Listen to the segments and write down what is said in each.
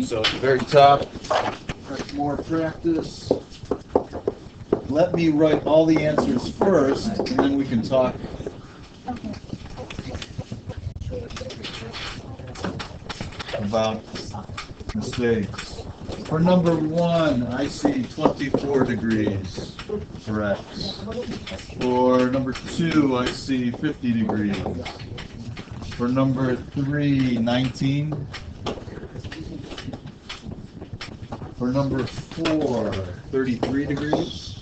So at the very top, more practice. Let me write all the answers first, and then we can talk about mistakes. For number 1, I see 24 degrees for X. For number 2, I see 50 degrees. For number 3, 19. For number 4, 33 degrees.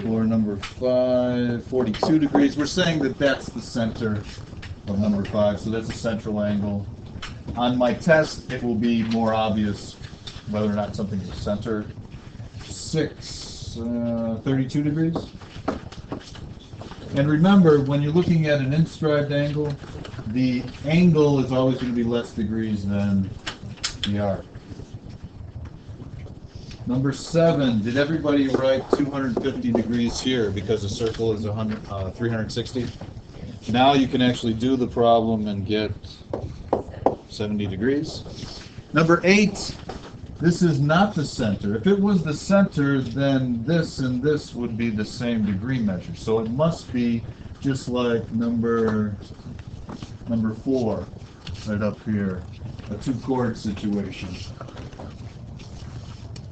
For number 5, 42 degrees. We're saying that that's the center of number 5, so that's a central angle. On my test, it will be more obvious whether or not something is centered. 6, 32 degrees. And remember, when you're looking at an inscribed angle, the angle is always going to be less degrees than the arc. Number 7, did everybody write 250 degrees here because the circle is 360? Now you can actually do the problem and get 70 degrees. Number 8, this is not the center. If it was the center, then this and this would be the same degree measure. So it must be just like number 4, right up here, a 2-chord situation,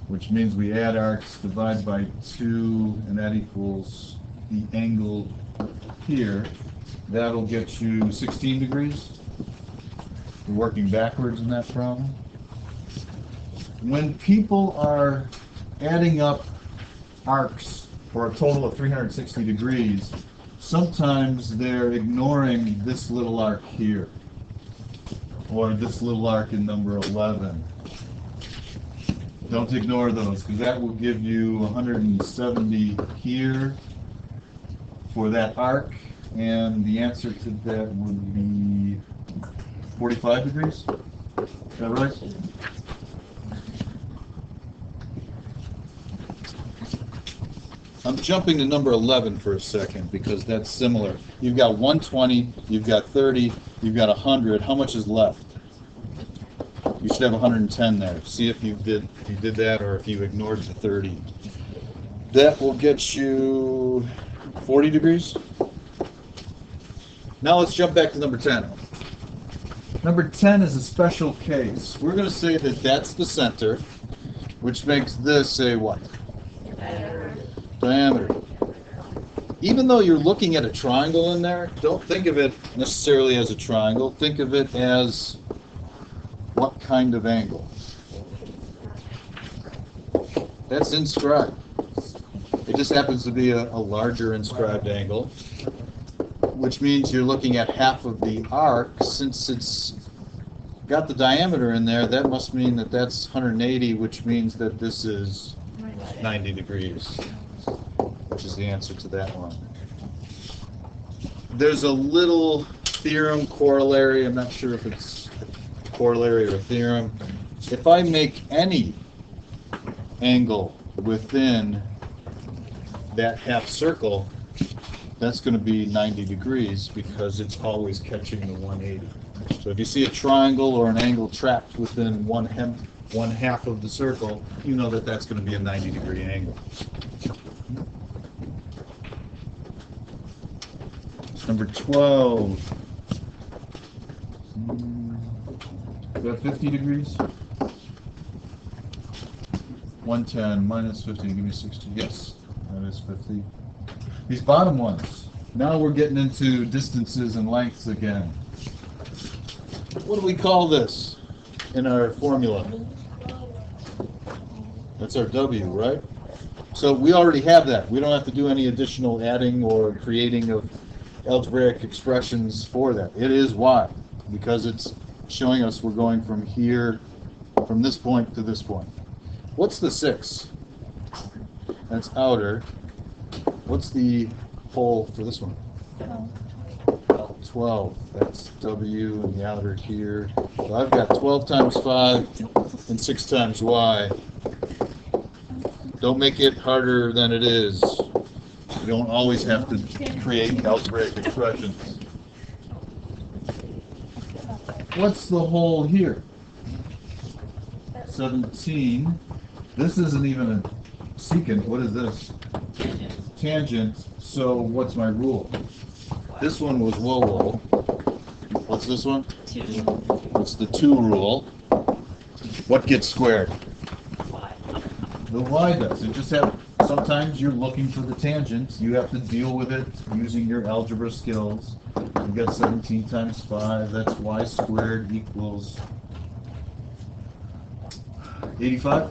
which means we add arcs, divide by 2, and that equals the angle here. That'll get you 16 degrees. We're working backwards in that problem. When people are adding up arcs for a total of 360 degrees, sometimes they're ignoring this little arc here, or this little arc in number 11. Don't ignore those, because that will give you 170 here for that arc, and the answer to that would be 45 degrees. Is that right? I'm jumping to number 11 for a second because that's similar. You've got 120, you've got 30, you've got 100. How much is left? You should have 110 there. See if you did that or if you ignored the 30. That will get you 40 degrees. Now let's jump back to number 10. Number 10 is a special case. We're going to say that that's the center, which makes this a what? Diameter. Even though you're looking at a triangle in there, don't think of it necessarily as a triangle. Think of it as what kind of angle? That's inscribed. It just happens to be a larger inscribed angle, which means you're looking at half of the arc. Since it's got the diameter in there, that must mean that that's 180, which means that this is 90 degrees, which is the answer to that one. There's a little theorem corollary. I'm not sure if it's a corollary or a theorem. If I make any angle within that half circle, that's going to be 90 degrees because it's always catching the 180. So if you see a triangle or an angle trapped within one half of the circle, you know that that's going to be a 90-degree angle. Number 12. Is that 50 degrees? 110 minus 50, give me 60. Yes, that is 50. These bottom ones. Now we're getting into distances and lengths again. What do we call this in our formula? That's our W, right? So we already have that. We don't have to do any additional adding or creating of algebraic expressions for that. It is Y, because it's showing us we're going from here, from this point to this point. What's the 6? That's outer. What's the hole for this one? 12. That's W and the outer here. So I've got 12 times 5 and 6 times Y. Don't make it harder than it is. You don't always have to create algebraic expressions. What's the hole here? 17. This isn't even a secant. What is this? Tangent. So what's my rule? This one was whoa. What's this one? 2. It's the 2 rule. What gets squared? Y. The y does. It just have. Sometimes you're looking for the tangent. You have to deal with it using your algebra skills. You got 17 times 5. That's y squared equals 85.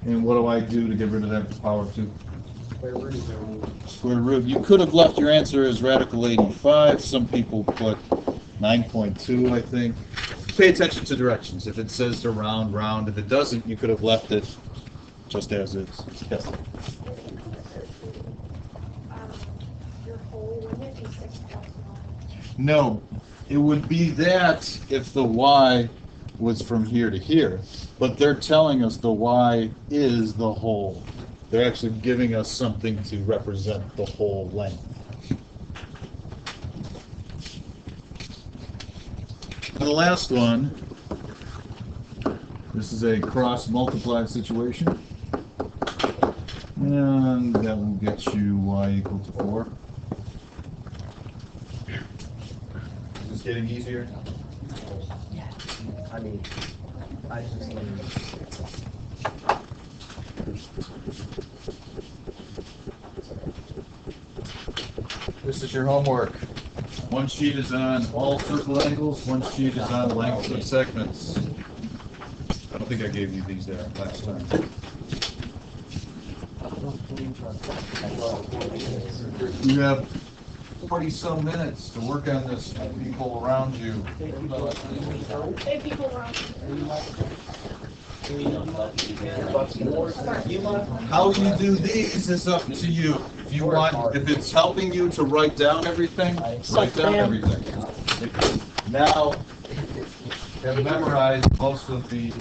And what do I do to get rid of that power 2? Square root. You could have left your answer as radical 85. Some people put 9.2, I think. Pay attention to directions. If it says to round, round. If it doesn't, you could have left it just as is. Yes. Your whole, wouldn't it be 6 plus 1? No, it would be that if the y was from here to here. But they're telling us the y is the whole. They're actually giving us something to represent the whole length. And the last one, this is a cross-multiplied situation. And that will get you y equal to 4. Is this getting easier? I mean, I just This is your homework. One sheet is on all circle angles, one sheet is on lengths of segments. I don't think I gave you these there last time. You have 40-some minutes to work on this with people around you. Hey, people around. How you do these is up to you. If you want, if it's helping you to write down everything, write down everything. Now, have memorized most of the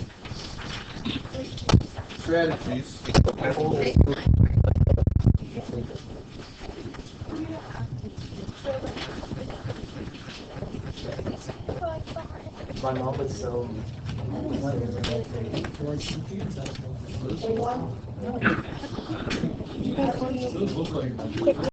strategies. my mom was so. Quick